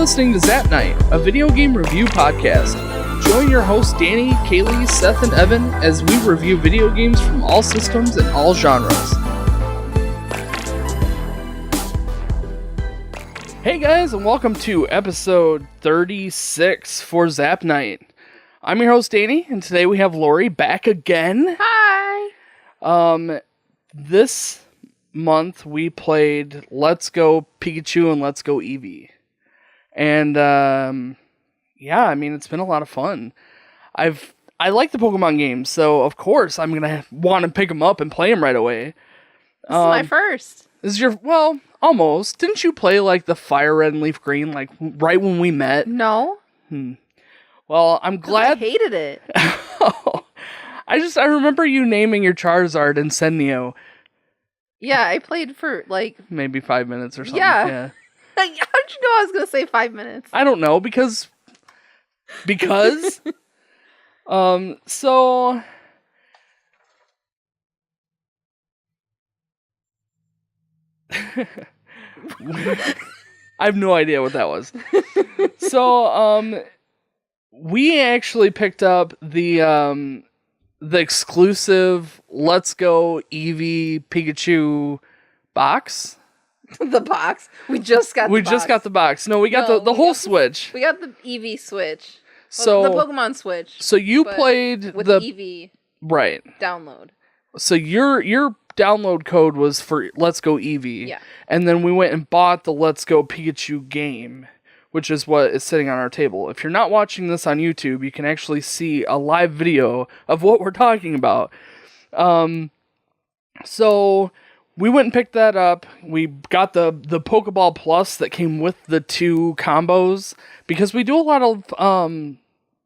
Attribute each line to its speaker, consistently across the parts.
Speaker 1: listening to Zap Night, a video game review podcast. Join your hosts Danny, Kaylee, Seth, and Evan as we review video games from all systems and all genres. Hey guys, and welcome to episode 36 for Zap Night. I'm your host Danny, and today we have Lori back again.
Speaker 2: Hi!
Speaker 1: This month we played Let's Go Pikachu and Let's Go Eevee. And, yeah, I mean, it's been a lot of fun. I like the Pokemon games, so of course I'm gonna want to pick them up and play them right away.
Speaker 2: This is my first.
Speaker 1: This is your, well, almost. Didn't you play, like, the Fire Red and Leaf Green, like, right when we met?
Speaker 2: No.
Speaker 1: Well, I'm glad.
Speaker 2: I hated it.
Speaker 1: I remember you naming your Charizard Incendio.
Speaker 2: Yeah, I played for, like...
Speaker 1: Maybe 5 minutes or something.
Speaker 2: Yeah. How did you know I was going to say 5 minutes?
Speaker 1: I don't know, because... So... I have no idea what that was. So, we actually picked up the exclusive Let's Go Eevee Pikachu box.
Speaker 2: The box? We just got
Speaker 1: the box. No, we got the whole Switch.
Speaker 2: We got the Eevee Switch.
Speaker 1: So
Speaker 2: the Pokemon Switch.
Speaker 1: So you played
Speaker 2: with
Speaker 1: the
Speaker 2: Eevee
Speaker 1: right
Speaker 2: download.
Speaker 1: So your download code was for Let's Go Eevee.
Speaker 2: Yeah.
Speaker 1: And then we went and bought the Let's Go Pikachu game, which is what is sitting on our table. If you're not watching this on YouTube, you can actually see a live video of what we're talking about. So we went and picked that up. We got the Pokeball Plus that came with the two combos because we do a lot of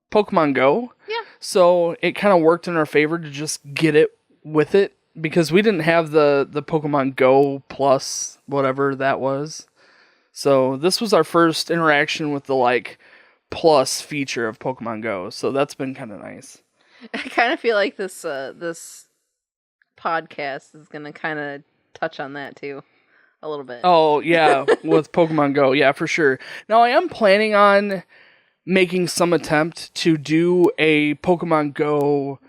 Speaker 1: Pokemon Go.
Speaker 2: Yeah. So
Speaker 1: it kind of worked in our favor to just get it with it because we didn't have the Pokemon Go Plus, whatever that was. So this was our first interaction with the like plus feature of Pokemon Go. So that's been kind of nice.
Speaker 2: I kind of feel like this podcast is going to kind of touch on that too a little bit.
Speaker 1: Oh, yeah, with Pokemon Go. Yeah, for sure. Now I am planning on making some attempt to do a Pokemon Go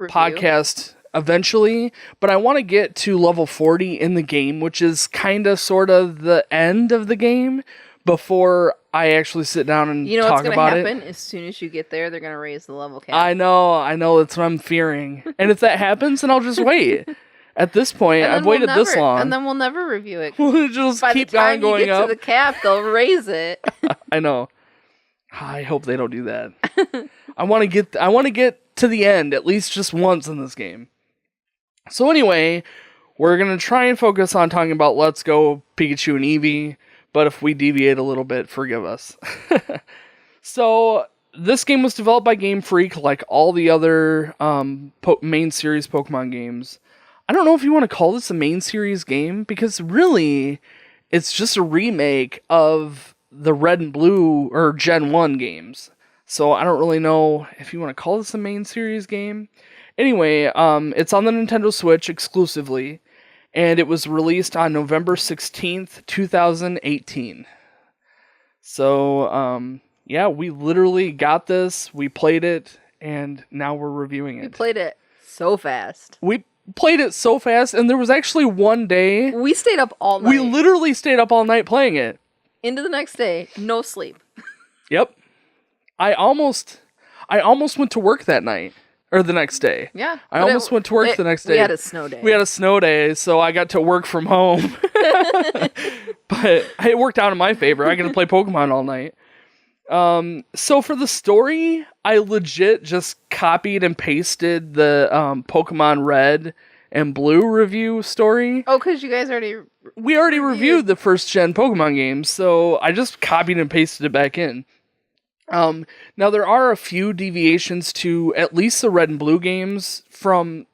Speaker 1: podcast eventually, but I want to get to level 40 in the game, which is kind of sort of the end of the game before I actually sit down and talk about it.
Speaker 2: You know what's going to happen? As soon as you get there, they're going to raise the level cap.
Speaker 1: I know, that's what I'm fearing. And if that happens, then I'll just wait. At this point, I've waited this long.
Speaker 2: And then we'll never review it.
Speaker 1: We'll just keep on going up. By the time you get
Speaker 2: to the cap, they'll raise it.
Speaker 1: I know. I hope they don't do that. I want to get to the end at least just once in this game. So anyway, we're going to try and focus on talking about Let's Go Pikachu and Eevee, but if we deviate a little bit, forgive us. So this game was developed by Game Freak, like all the other main series Pokemon games. I don't know if you want to call this a main series game, because really, it's just a remake of the Red and Blue, or Gen 1 games. So I don't really know if you want to call this a main series game. Anyway, it's on the Nintendo Switch exclusively, and it was released on November 16th, 2018. So, yeah, we literally got this, we played it, and now we're reviewing it.
Speaker 2: We played it so fast.
Speaker 1: We played it so fast, and there was actually one day...
Speaker 2: We stayed up all night.
Speaker 1: We literally stayed up all night playing it.
Speaker 2: Into the next day, no sleep.
Speaker 1: Yep. I almost went to work that night. Or the next day.
Speaker 2: Yeah.
Speaker 1: I almost went to work the next day.
Speaker 2: We had a snow day.
Speaker 1: We had a snow day, so I got to work from home. But it worked out in my favor. I got to play Pokemon all night. So for the story, I legit just copied and pasted the Pokemon Red and Blue review story.
Speaker 2: Oh, because you guys already...
Speaker 1: We already reviewed the first gen Pokemon games, so I just copied and pasted it back in. Now there are a few deviations to at least the Red and Blue games from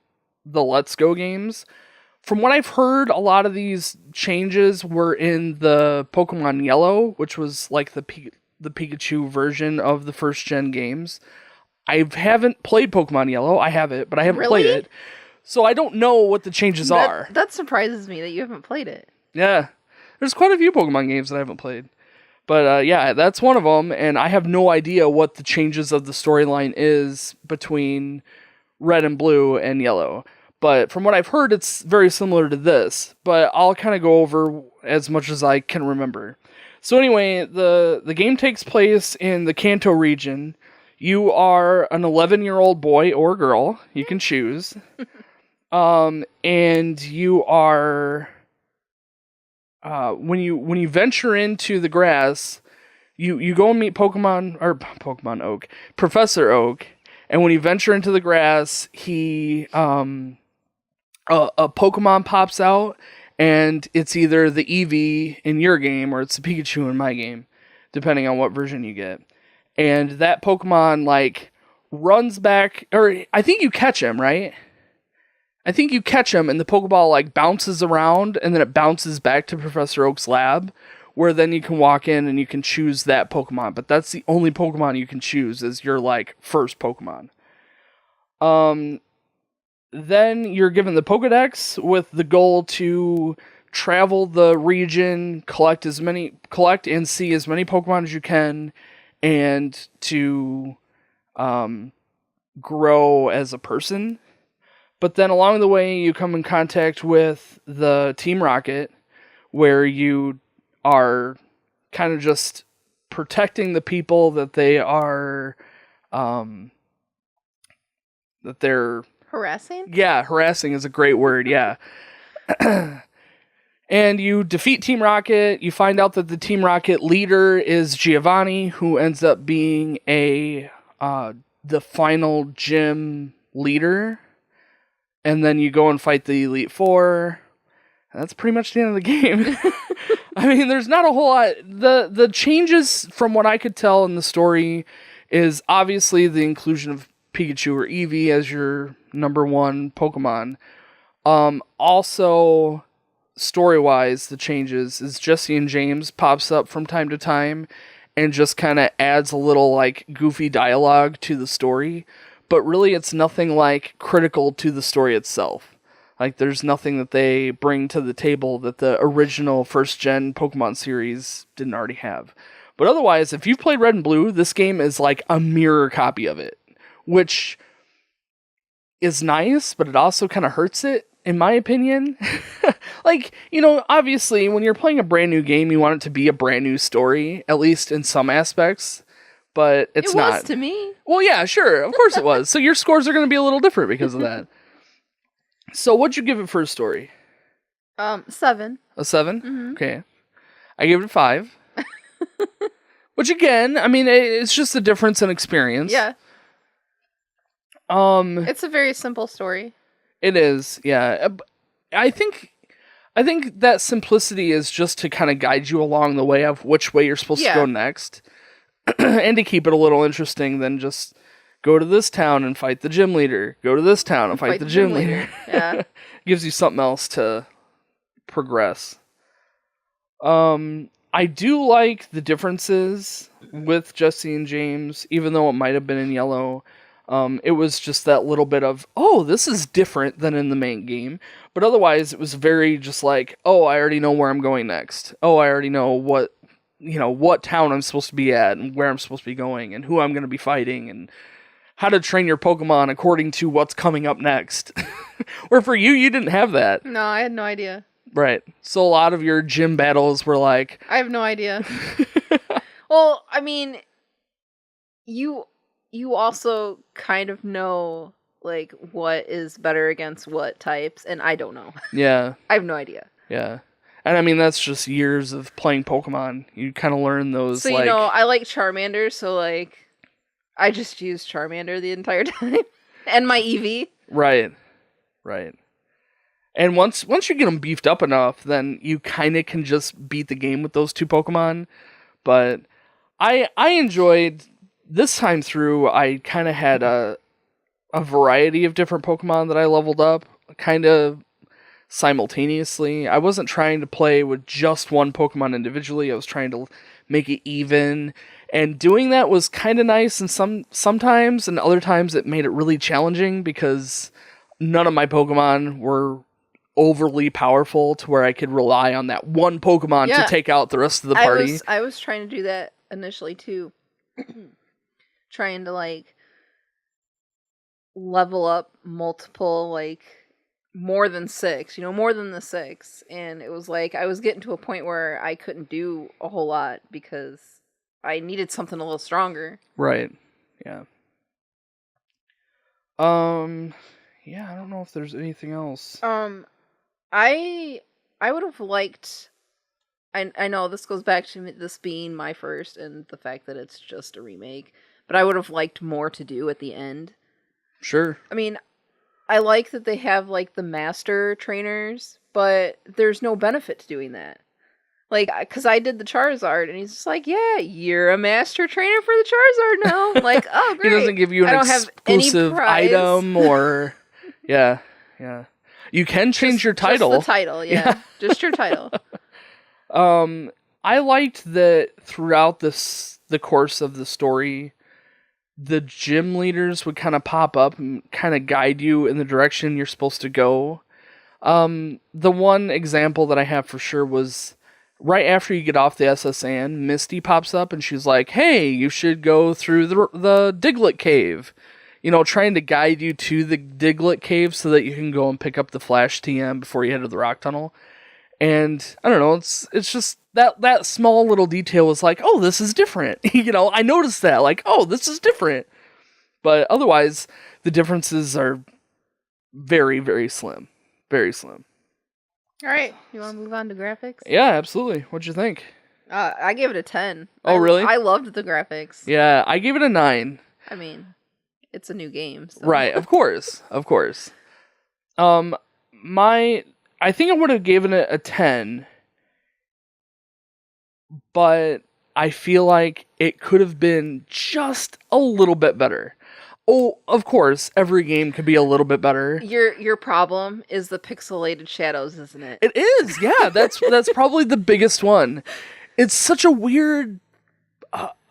Speaker 1: the Let's Go games. From what I've heard, a lot of these changes were in the Pokemon Yellow, which was like the Pikachu version of the first gen games. I haven't played Pokemon Yellow. I have it, but I haven't played it. So I don't know what the changes are.
Speaker 2: That surprises me that you haven't played it.
Speaker 1: Yeah. There's quite a few Pokemon games that I haven't played. But yeah, that's one of them, and I have no idea what the changes of the storyline is between red and blue and yellow. But from what I've heard, it's very similar to this. But I'll kind of go over as much as I can remember. So anyway, the game takes place in the Kanto region. You are an 11-year-old boy or girl. You can choose. And you are... when you venture into the grass, you go and meet Pokemon Oak, Professor Oak, and when you venture into the grass, he a Pokemon pops out, and it's either the Eevee in your game or it's the Pikachu in my game, depending on what version you get. And that Pokemon like runs back, or I think you catch him, right? I think you catch him and the Pokeball like bounces around and then it bounces back to Professor Oak's lab, where then you can walk in and you can choose that Pokemon. But that's the only Pokemon you can choose as your like first Pokemon. Then you're given the Pokedex with the goal to travel the region, collect and see as many Pokemon as you can, and to grow as a person. But then along the way, you come in contact with the Team Rocket, where you are kind of just protecting the people that they are, that they're...
Speaker 2: Harassing?
Speaker 1: Yeah, harassing is a great word, yeah. And you defeat Team Rocket. You find out that the Team Rocket leader is Giovanni, who ends up being the final gym leader. And then you go and fight the Elite Four. And that's pretty much the end of the game. I mean, there's not a whole lot. The changes, from what I could tell in the story, is obviously the inclusion of Pikachu or Eevee as your number one Pokemon. Also, story-wise, the changes is Jesse and James pops up from time to time and just kind of adds a little like goofy dialogue to the story. But really, it's nothing like critical to the story itself. Like, there's nothing that they bring to the table that the original first-gen Pokemon series didn't already have. But otherwise, if you've played Red and Blue, this game is like a mirror copy of it, which is nice, but it also kind of hurts it, in my opinion. Like, you know, obviously, when you're playing a brand new game, you want it to be a brand new story, at least in some aspects. But it's not.
Speaker 2: It was to me.
Speaker 1: Well, yeah, sure. Of course it was. So your scores are going to be a little different because of that. So what'd you give it for a story?
Speaker 2: 7.
Speaker 1: A 7?
Speaker 2: Mm-hmm.
Speaker 1: Okay. I gave it a 5. Which again, I mean, it's just a difference in experience.
Speaker 2: Yeah. It's a very simple story.
Speaker 1: It is, yeah. I think that simplicity is just to kind of guide you along the way of which way you're supposed to go next. And to keep it a little interesting than just go to this town and fight the gym leader. Go to this town and fight the gym leader.
Speaker 2: Yeah.
Speaker 1: Gives you something else to progress. I do like the differences with Jesse and James, even though it might have been in yellow. It was just that little bit of, oh, this is different than in the main game. But otherwise, it was very just like, oh, I already know where I'm going next. Oh, I already know what town I'm supposed to be at and where I'm supposed to be going and who I'm going to be fighting and how to train your Pokemon according to what's coming up next. Or for you didn't have that.
Speaker 2: No, I had no idea.
Speaker 1: Right. So a lot of your gym battles were like...
Speaker 2: I have no idea. Well, I mean, you also kind of know, like, what is better against what types, and I don't know.
Speaker 1: Yeah.
Speaker 2: I have no idea.
Speaker 1: Yeah. And I mean, that's just years of playing Pokemon. You kind of learn those,
Speaker 2: so, you know, I like Charmander, so, like, I just use Charmander the entire time. And my Eevee.
Speaker 1: Right. And once you get them beefed up enough, then you kind of can just beat the game with those two Pokemon. But I enjoyed, this time through, I kind of had a variety of different Pokemon that I leveled up, kind of simultaneously. I wasn't trying to play with just one Pokemon individually. I was trying to make it even, and doing that was kind of nice, and sometimes, and other times it made it really challenging because none of my Pokemon were overly powerful to where I could rely on that one Pokemon to take out the rest of the party.
Speaker 2: I was trying to do that initially too. Trying to like level up multiple, like more than 6, more than the 6. And it was like I was getting to a point where I couldn't do a whole lot because I needed something a little stronger.
Speaker 1: Right. Yeah. Yeah, I don't know if there's anything else.
Speaker 2: I would have liked. I know this goes back to this being my first and the fact that it's just a remake, but I would have liked more to do at the end.
Speaker 1: Sure.
Speaker 2: I mean, I like that they have like the master trainers, but there's no benefit to doing that. Like, because I did the Charizard, and he's just like, yeah, you're a master trainer for the Charizard now. I'm like, oh, great.
Speaker 1: He doesn't give you an exclusive item or... Yeah. You can change your title.
Speaker 2: Just the title, yeah. Just your title.
Speaker 1: I liked that throughout the course of the story, the gym leaders would kind of pop up and kind of guide you in the direction you're supposed to go. The one example that I have for sure was... right after you get off the SSN, Misty pops up and she's like, hey, you should go through the Diglett cave. Trying to guide you to the Diglett cave so that you can go and pick up the Flash TM before you head to the rock tunnel. And I don't know, it's just that small little detail was like, oh, this is different. I noticed that, like, oh, this is different. But otherwise, the differences are very, very slim. Very slim.
Speaker 2: All right, you want to move on to graphics?
Speaker 1: Yeah, absolutely. What'd you think?
Speaker 2: I gave it a 10.
Speaker 1: Oh, really?
Speaker 2: I loved the graphics.
Speaker 1: Yeah, I gave it a 9.
Speaker 2: I mean, it's a new game. So.
Speaker 1: Right, of course. I think I would have given it a 10, but I feel like it could have been just a little bit better. Oh, of course, every game could be a little bit better.
Speaker 2: Your problem is the pixelated shadows, isn't it?
Speaker 1: It is, yeah. That's probably the biggest one. It's such a weird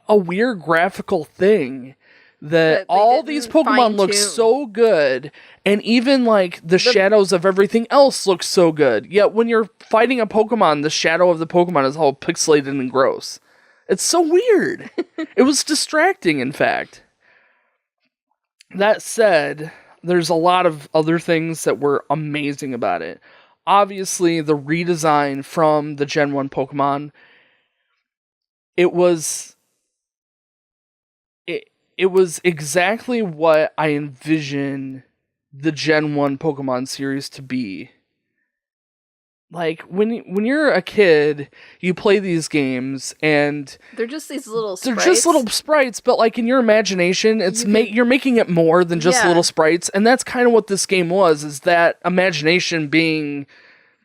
Speaker 1: graphical thing that all these Pokemon look so good, and even like the shadows of everything else look so good. Yet when you're fighting a Pokemon, the shadow of the Pokemon is all pixelated and gross. It's so weird. It was distracting, in fact. That said, there's a lot of other things that were amazing about it. Obviously, the redesign from the Gen 1 Pokemon, it was exactly what I envision the Gen 1 Pokemon series to be. Like, when you're a kid, you play these games, and...
Speaker 2: they're just these little sprites.
Speaker 1: They're just little sprites, but, like, in your imagination, you're making it more than just little sprites, and that's kind of what this game was, is that imagination being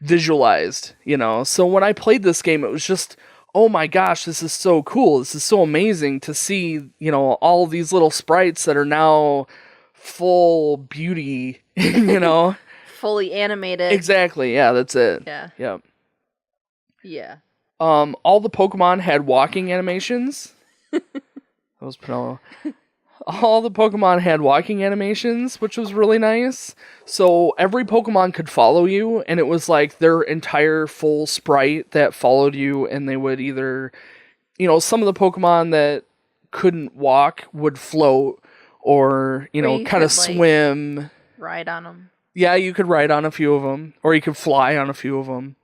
Speaker 1: visualized, So when I played this game, it was just, oh my gosh, this is so cool. This is so amazing to see, all these little sprites that are now full beauty,
Speaker 2: Fully animated.
Speaker 1: Exactly, yeah, that's it.
Speaker 2: Yeah.
Speaker 1: Yep.
Speaker 2: Yeah.
Speaker 1: All the Pokemon had walking animations. That was Pinello. All the Pokemon had walking animations, which was really nice. So every Pokemon could follow you, and it was like their entire full sprite that followed you, and they would either, some of the Pokemon that couldn't walk would float, or, kind of swim.
Speaker 2: Ride on them.
Speaker 1: Yeah, you could ride on a few of them, or you could fly on a few of them.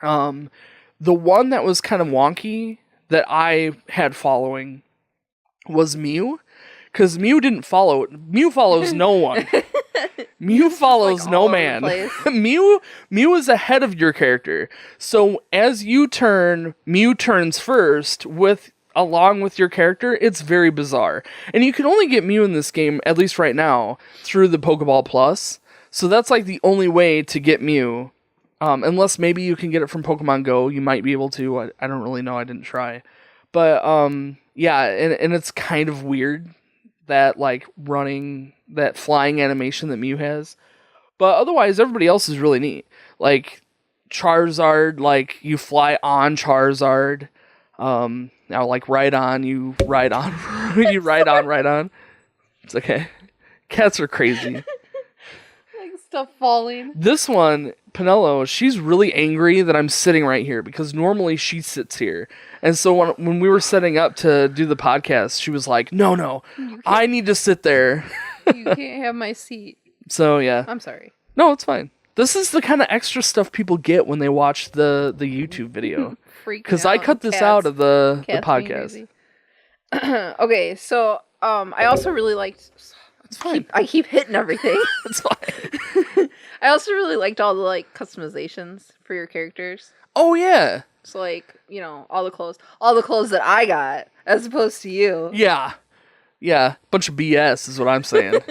Speaker 1: The one that was kind of wonky that I had following was Mew, because Mew didn't follow. Mew follows no one. Mew follows like no man. Mew is ahead of your character. So as you turn, Mew turns first along with your character. It's very bizarre. And you can only get Mew in this game, at least right now, through the Pokeball Plus. So that's like the only way to get Mew. Unless maybe you can get it from Pokemon Go. You might be able to. I don't really know. I didn't try. But yeah, and it's kind of weird that like running that flying animation that Mew has. But otherwise, everybody else is really neat. Like Charizard, like you fly on Charizard. Now like Rhydon, you ride on, you ride on Rhydon. It's okay. Cats are crazy.
Speaker 2: Stuff falling.
Speaker 1: This one, Pinello, she's really angry that I'm sitting right here because normally she sits here. And so when we were setting up to do the podcast, she was like, no, I need to sit there.
Speaker 2: You can't have my seat.
Speaker 1: So, yeah.
Speaker 2: I'm sorry.
Speaker 1: No, it's fine. This is the kind of extra stuff people get when they watch the YouTube video. Because I cut this out of the podcast.
Speaker 2: Okay, so I also really liked...
Speaker 1: It's fine.
Speaker 2: I keep hitting everything.
Speaker 1: It's fine.
Speaker 2: I also really liked all the like customizations for your characters.
Speaker 1: Oh yeah.
Speaker 2: So like, you know, all the clothes that I got as opposed to you.
Speaker 1: Yeah. Yeah. Bunch of BS is what I'm saying.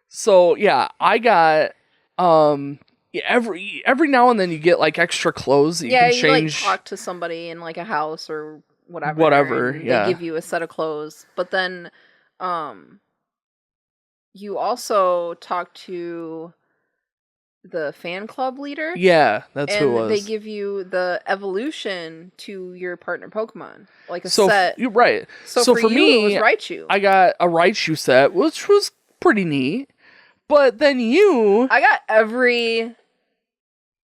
Speaker 1: So yeah, I got every now and then you get like extra clothes that you can change.
Speaker 2: Like talk to somebody in like a house or whatever.
Speaker 1: Whatever, yeah.
Speaker 2: They give you a set of clothes. But then you also talk to the fan club leader.
Speaker 1: Yeah, that's who it was.
Speaker 2: And they give you the evolution to your partner Pokemon. Like a set.
Speaker 1: You're right.
Speaker 2: So for me, it was Raichu.
Speaker 1: I got a Raichu set, which was pretty neat. But then
Speaker 2: I got every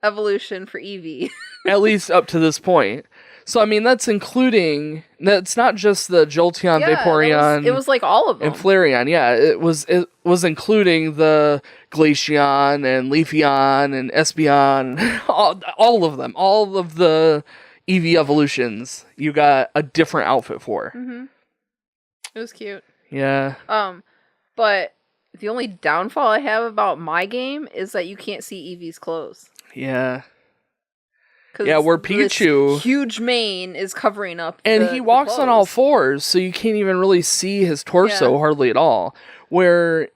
Speaker 2: evolution for Eevee.
Speaker 1: At least up to this point. So, I mean, that's not just the Jolteon, Vaporeon.
Speaker 2: It was like all of them.
Speaker 1: And Flareon, yeah. It was including the Glaceon and Leafeon and Espeon, and all of them. All of the Eevee evolutions, you got a different outfit for.
Speaker 2: Mm-hmm. It was cute.
Speaker 1: Yeah.
Speaker 2: But the only downfall I have about my game is that you can't see Eevee's clothes.
Speaker 1: Yeah. Yeah, where Pikachu...
Speaker 2: huge mane is covering up
Speaker 1: and he walks on all fours, so you can't even really see his torso hardly at all. Where,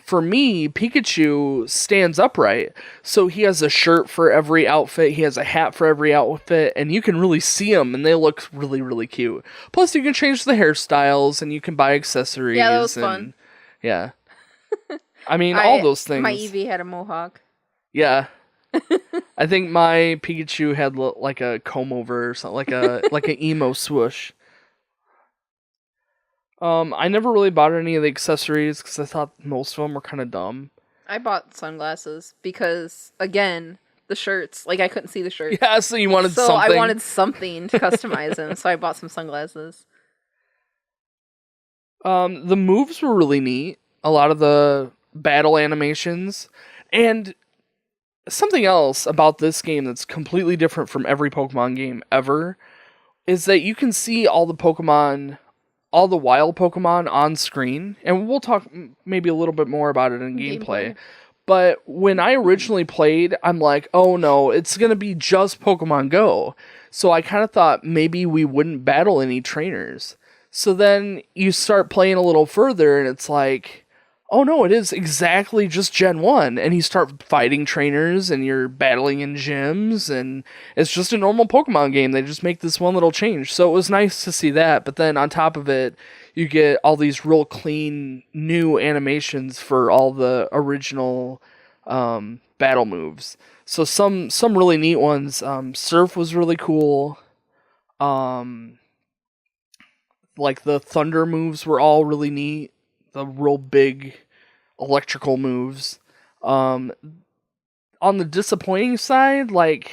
Speaker 1: for me, Pikachu stands upright, so he has a shirt for every outfit, he has a hat for every outfit, and you can really see them, and they look really, really cute. Plus, you can change the hairstyles, and you can buy accessories.
Speaker 2: Yeah, that was fun.
Speaker 1: Yeah. I mean, all those things.
Speaker 2: My Eevee had a mohawk.
Speaker 1: Yeah. I think my Pikachu had like a comb over or something, like an emo swoosh. I never really bought any of the accessories because I thought most of them were kind of dumb.
Speaker 2: I bought sunglasses because, again, the shirts, like I couldn't see the shirts.
Speaker 1: Yeah, so you wanted something.
Speaker 2: So I wanted something to customize them, so I bought some sunglasses.
Speaker 1: The moves were really neat. A lot of the battle animations. And something else about this game that's completely different from every Pokemon game ever is that you can see all the Pokemon, all the wild Pokemon on screen. And we'll talk maybe a little bit more about it in gameplay. But when I originally played, I'm like, oh no, it's going to be just Pokemon Go. So I kind of thought maybe we wouldn't battle any trainers. So then you start playing a little further and it's like, oh no, it is exactly just Gen 1. And you start fighting trainers and you're battling in gyms and it's just a normal Pokemon game. They just make this one little change. So it was nice to see that. But then on top of it, you get all these real clean new animations for all the original battle moves. So some really neat ones. Surf was really cool. Like the thunder moves were all really neat. The real big electrical moves. On the disappointing side, like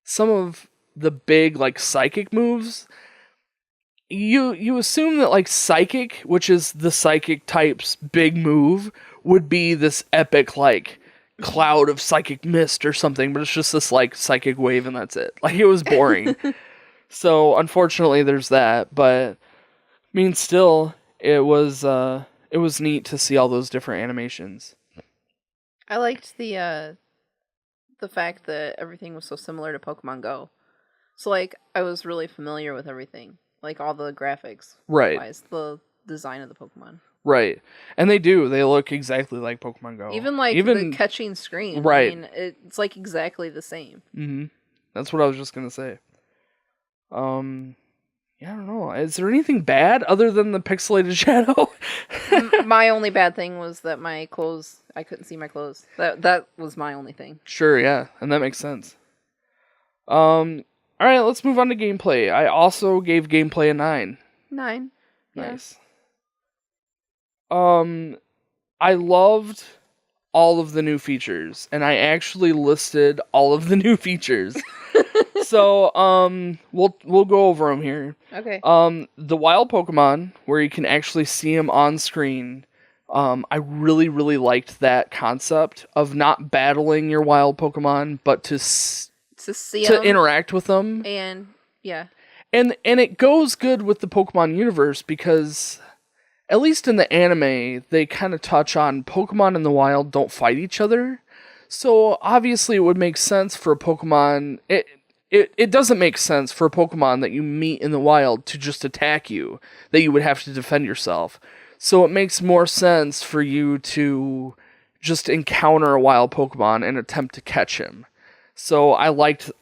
Speaker 1: some of the big like psychic moves, you assume that like psychic, which is the psychic type's big move, would be this epic like cloud of psychic mist or something, but it's just this like psychic wave and that's it. Like it was boring. So unfortunately there's that, but I mean still it was neat to see all those different animations.
Speaker 2: I liked the fact that everything was so similar to Pokemon Go. So like I was really familiar with everything. Like all the graphics.
Speaker 1: Right.
Speaker 2: The design of the Pokemon.
Speaker 1: Right. And they look exactly like Pokemon Go.
Speaker 2: Even the catching screen.
Speaker 1: Right.
Speaker 2: I mean, it's like exactly the same.
Speaker 1: Mm-hmm. That's what I was just gonna say. Yeah, I don't know. Is there anything bad other than the pixelated shadow?
Speaker 2: My only bad thing was that my clothes, I couldn't see my clothes. That was my only thing.
Speaker 1: Sure, yeah. And that makes sense. Alright, let's move on to gameplay. I also gave gameplay a 9.
Speaker 2: 9.
Speaker 1: Nice. Yeah. I loved all of the new features, and I actually listed all of the new features. So, we'll go over them here.
Speaker 2: Okay.
Speaker 1: The wild Pokemon, where you can actually see them on screen. I really, really liked that concept of not battling your wild Pokemon, but to
Speaker 2: see
Speaker 1: to
Speaker 2: them
Speaker 1: interact with them.
Speaker 2: and yeah.
Speaker 1: And it goes good with the Pokemon universe because, at least in the anime, they kind of touch on Pokemon in the wild don't fight each other. So obviously it would make sense for a Pokemon... It doesn't make sense for a Pokemon that you meet in the wild to just attack you, that you would have to defend yourself. So it makes more sense for you to just encounter a wild Pokemon and attempt to catch him. So I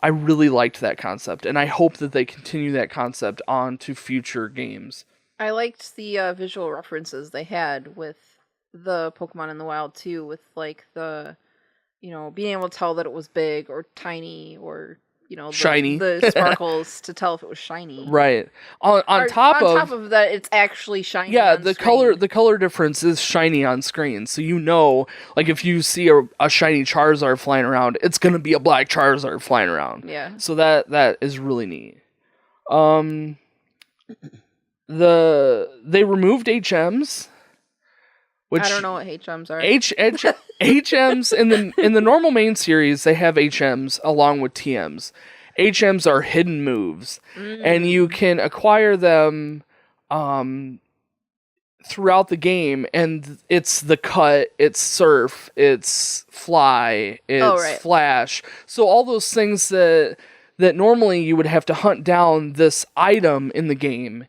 Speaker 1: really liked that concept, and I hope that they continue that concept on to future games.
Speaker 2: I liked the visual references they had with the Pokemon in the wild too, with like the, being able to tell that it was big or tiny or
Speaker 1: shiny.
Speaker 2: The sparkles to tell if it was shiny.
Speaker 1: Right. On top
Speaker 2: of that, it's actually shiny.
Speaker 1: Yeah,
Speaker 2: on
Speaker 1: the
Speaker 2: screen.
Speaker 1: the color difference is shiny on screen. So like if you see a shiny Charizard flying around, it's gonna be a black Charizard flying around.
Speaker 2: Yeah.
Speaker 1: So that is really neat. They removed HMs. Which
Speaker 2: I don't know what HMs are.
Speaker 1: HMs in the normal main series, they have HMs along with TMs. HMs are hidden moves, and you can acquire them throughout the game. And it's the cut, it's surf, it's fly, it's flash. So all those things that normally you would have to hunt down this item in the game.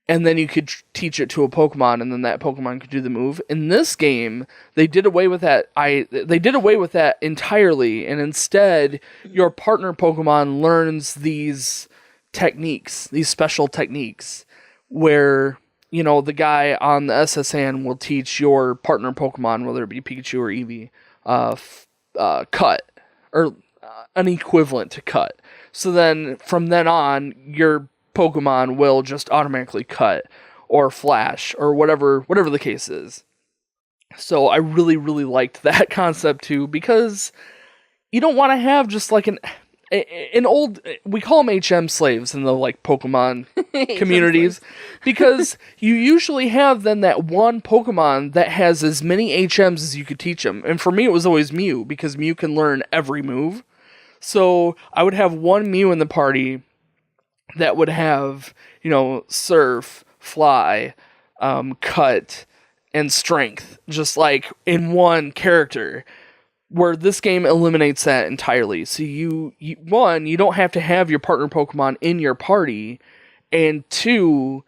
Speaker 1: And then you could teach it to a Pokemon, and then that Pokemon could do the move. In this game, they did away with that. They did away with that entirely, and instead, your partner Pokemon learns these techniques, these special techniques, where the guy on the SSN will teach your partner Pokemon, whether it be Pikachu or Eevee, cut or an equivalent to cut. So then, from then on, your Pokemon will just automatically cut or flash or whatever the case is. So I really, really liked that concept too, because you don't want to have just like an old, we call them HM slaves in the like Pokemon communities, because you usually have then that one Pokemon that has as many HMs as you could teach them. And for me, it was always Mew, because Mew can learn every move. So I would have one Mew in the party that would have, surf, fly, cut, and strength, just like in one character, where this game eliminates that entirely. So you don't have to have your partner Pokemon in your party, and two,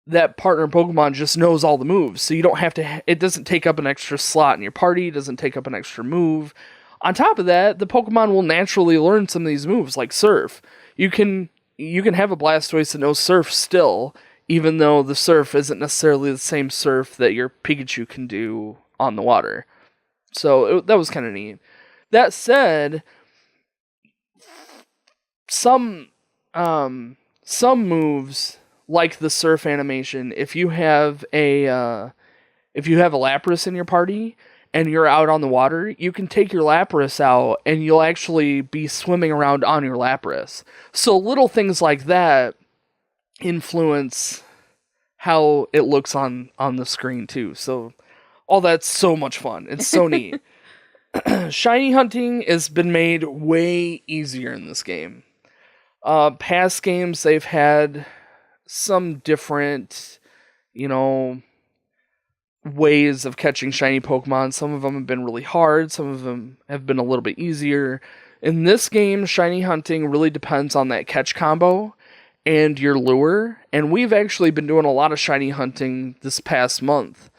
Speaker 1: that partner Pokemon just knows all the moves, so you don't have to, it doesn't take up an extra slot in your party, it doesn't take up an extra move. On top of that, the Pokemon will naturally learn some of these moves, like surf. You can have a Blastoise that knows surf still, even though the surf isn't necessarily the same surf that your Pikachu can do on the water. So that was kind of neat. That said, some moves, like the surf animation, if you have a Lapras in your party and you're out on the water, you can take your Lapras out and you'll actually be swimming around on your Lapras. So little things like that influence how it looks on the screen too. So all that's so much fun. It's so neat. Shiny hunting has been made way easier in this game. Past games, they've had some different, ways of catching shiny Pokemon. Some of them have been really hard, some of them have been a little bit easier. In this game, shiny hunting really depends on that catch combo and your lure, and we've actually been doing a lot of shiny hunting this past month.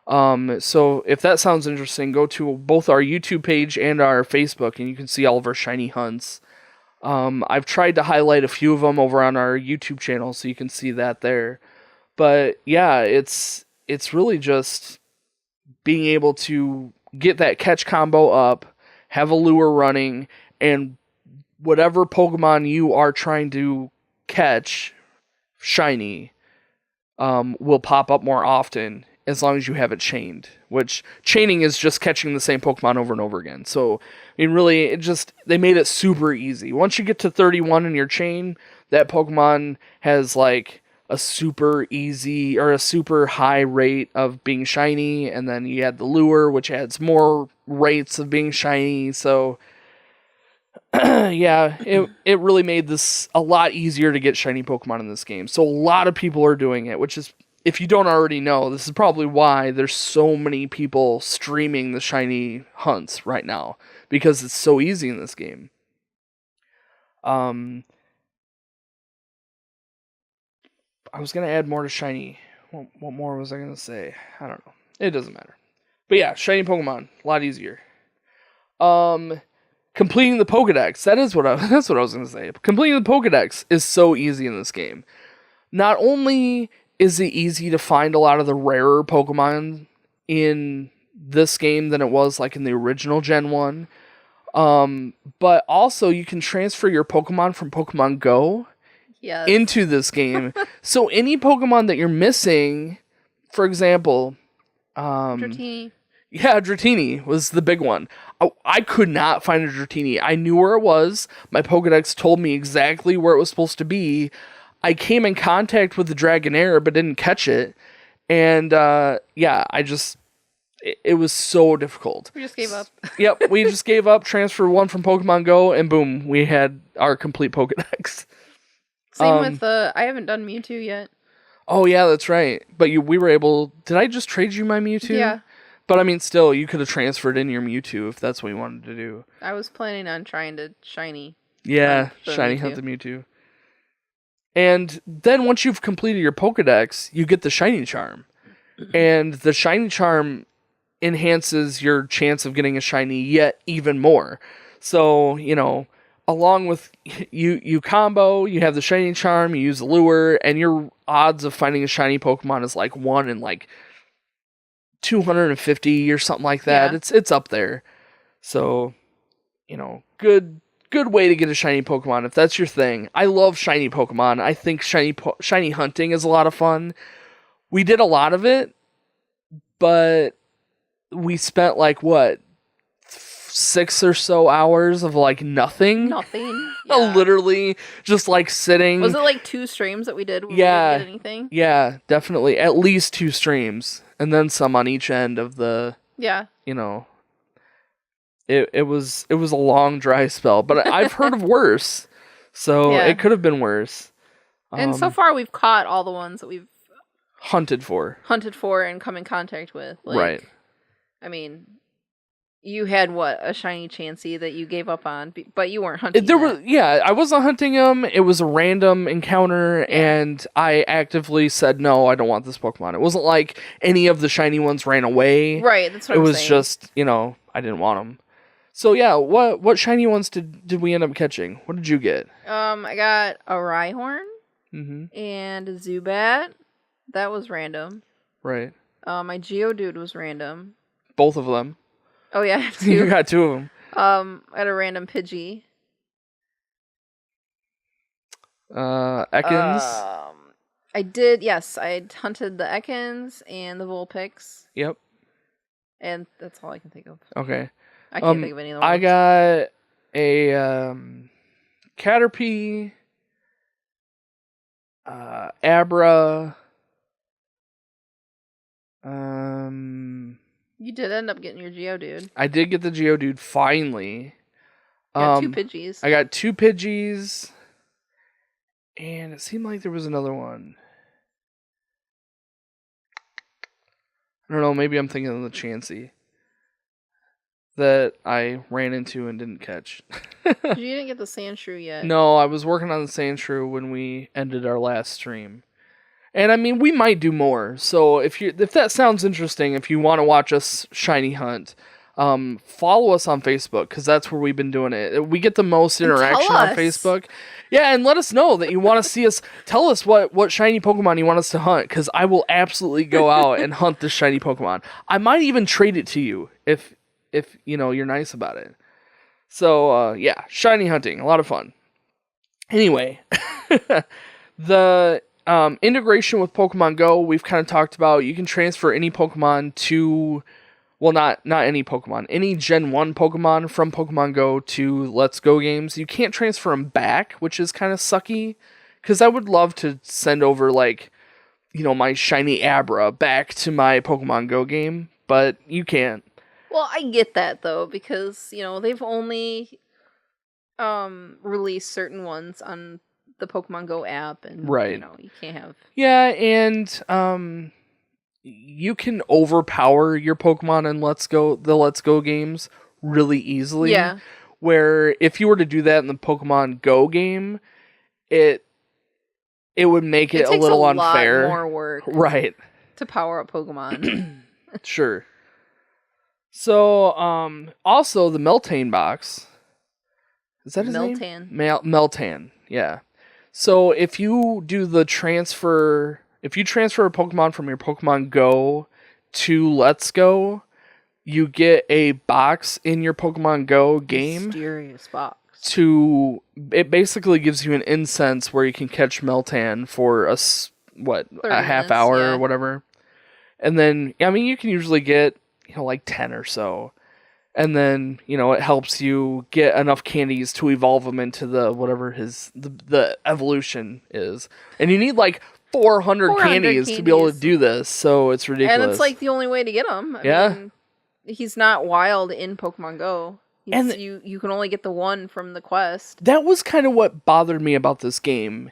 Speaker 1: So if that sounds interesting, go to both our YouTube page and our Facebook, and you can see all of our shiny hunts. I've tried to highlight a few of them over on our YouTube channel, so you can see that there. But yeah, it's really just being able to get that catch combo up, have a lure running, and whatever Pokemon you are trying to catch shiny will pop up more often as long as you have it chained, which chaining is just catching the same Pokemon over and over again. So, I mean, really, they made it super easy. Once you get to 31 in your chain, that Pokemon has like a super easy or a super high rate of being shiny, and then you add the lure, which adds more rates of being shiny. So, yeah, it really made this a lot easier to get shiny Pokemon in this game. So a lot of people are doing it, which is, if you don't already know, this is probably why there's so many people streaming the shiny hunts right now, because it's so easy in this game. I was going to add more to shiny. What more was I going to say? I don't know. It doesn't matter. But yeah, shiny Pokemon, a lot easier. Completing the Pokédex, that's what I was going to say. Completing the Pokédex is so easy in this game. Not only is it easy to find a lot of the rarer Pokemon in this game than it was like in the original Gen 1, but also you can transfer your Pokemon from Pokemon Go into this game. So any Pokemon that you're missing, for example,
Speaker 2: Dratini.
Speaker 1: Yeah, Dratini was the big one. I could not find a Dratini. I knew where it was. My Pokedex told me exactly where it was supposed to be. I came in contact with the Dragonair, but didn't catch it. And, it was so difficult.
Speaker 2: We just gave up.
Speaker 1: Yep, we just gave up, transferred one from Pokemon Go, and boom, we had our complete Pokedex.
Speaker 2: Same with, I haven't done Mewtwo yet.
Speaker 1: Oh, yeah, that's right. But we were able... Did I just trade you my Mewtwo?
Speaker 2: Yeah.
Speaker 1: But I mean, still, you could have transferred in your Mewtwo if that's what you wanted to do.
Speaker 2: I was planning on trying to shiny.
Speaker 1: Yeah, shiny hunt the Mewtwo. And then once you've completed your Pokedex, you get the Shiny Charm. And the Shiny Charm enhances your chance of getting a shiny yet even more. So, along with you combo, you have the Shiny Charm, you use the lure, and your odds of finding a shiny Pokemon is like 1 in like 250 or something like that. Yeah. It's up there. So, good way to get a shiny Pokemon if that's your thing. I love shiny Pokemon. I think shiny hunting is a lot of fun. We did a lot of it, but we spent like 6 or so hours of like nothing.
Speaker 2: Nothing. Yeah.
Speaker 1: Literally just like sitting.
Speaker 2: Was it like 2 streams that we did? We didn't get anything?
Speaker 1: Yeah, definitely. At least 2 streams. And then some on each end of the...
Speaker 2: Yeah.
Speaker 1: It was a long dry spell. But I've heard of worse. So it could have been worse.
Speaker 2: And so far we've caught all the ones that we've...
Speaker 1: Hunted for
Speaker 2: and come in contact with.
Speaker 1: Right.
Speaker 2: I mean... You had a shiny Chansey that you gave up on, but you weren't hunting.
Speaker 1: I wasn't hunting him. It was a random encounter, and I actively said no, I don't want this Pokemon. It wasn't like any of the shiny ones ran away.
Speaker 2: Right, that's what I'm saying. It was
Speaker 1: just, I didn't want them. So yeah, what shiny ones did we end up catching? What did you get?
Speaker 2: I got a Rhyhorn
Speaker 1: and
Speaker 2: a Zubat. That was random.
Speaker 1: Right.
Speaker 2: My Geodude was random.
Speaker 1: Both of them.
Speaker 2: Oh yeah, I have 2.
Speaker 1: You got 2 of them.
Speaker 2: I had a random Pidgey.
Speaker 1: Ekans.
Speaker 2: I did. Yes, I hunted the Ekans and the Vulpix.
Speaker 1: Yep.
Speaker 2: And that's all I can think of.
Speaker 1: Okay.
Speaker 2: I can't think of any of them.
Speaker 1: I got a Caterpie, Abra.
Speaker 2: You did end up getting your Geodude.
Speaker 1: I did get the Geodude finally.
Speaker 2: Got 2 Pidgeys.
Speaker 1: I got 2 Pidgeys. And it seemed like there was another one. I don't know, maybe I'm thinking of the Chansey that I ran into and didn't catch.
Speaker 2: You didn't get the Sandshrew yet.
Speaker 1: No, I was working on the Sandshrew when we ended our last stream. And I mean, we might do more. So if that sounds interesting, if you want to watch us shiny hunt, follow us on Facebook, because that's where we've been doing it. We get the most interaction on Facebook. Yeah, and let us know that you want to see us. Tell us what shiny Pokemon you want us to hunt, because I will absolutely go out and hunt this shiny Pokemon. I might even trade it to you if you're nice about it. So shiny hunting, a lot of fun. Anyway, integration with Pokemon Go, we've kind of talked about. You can transfer any Pokemon to, well, not any Pokemon, any Gen 1 Pokemon from Pokemon Go to Let's Go games. You can't transfer them back, which is kind of sucky, because I would love to send over, like, you know, my shiny Abra back to my Pokemon Go game, but you can't.
Speaker 2: Well, I get that, though, because, you know, they've only released certain ones on the Pokemon Go app, and,
Speaker 1: right.
Speaker 2: you know, you can't have...
Speaker 1: Yeah, and you can overpower your Pokemon in the Let's Go games really easily.
Speaker 2: Yeah.
Speaker 1: Where if you were to do that in the Pokemon Go game, it would make it a little unfair.
Speaker 2: It takes a lot more work.
Speaker 1: Right.
Speaker 2: To power up Pokemon.
Speaker 1: Sure. So, also the Meltane box. Is that his name? Meltan, yeah. So if you do the transfer, if you transfer a Pokemon from your Pokemon Go to Let's Go, you get a box in your Pokemon Go game.
Speaker 2: Mysterious box.
Speaker 1: It basically gives you an incense where you can catch Meltan for a half hour or whatever. And then, I mean, you can usually get, you know, like 10 or so. And then, you know, it helps you get enough candies to evolve them into whatever the evolution is. And you need like 400 candies to be able to do this, so it's ridiculous.
Speaker 2: And it's like the only way to get them. I mean, he's not wild in Pokemon Go. And you can only get the one from the quest.
Speaker 1: That was kind of what bothered me about this game,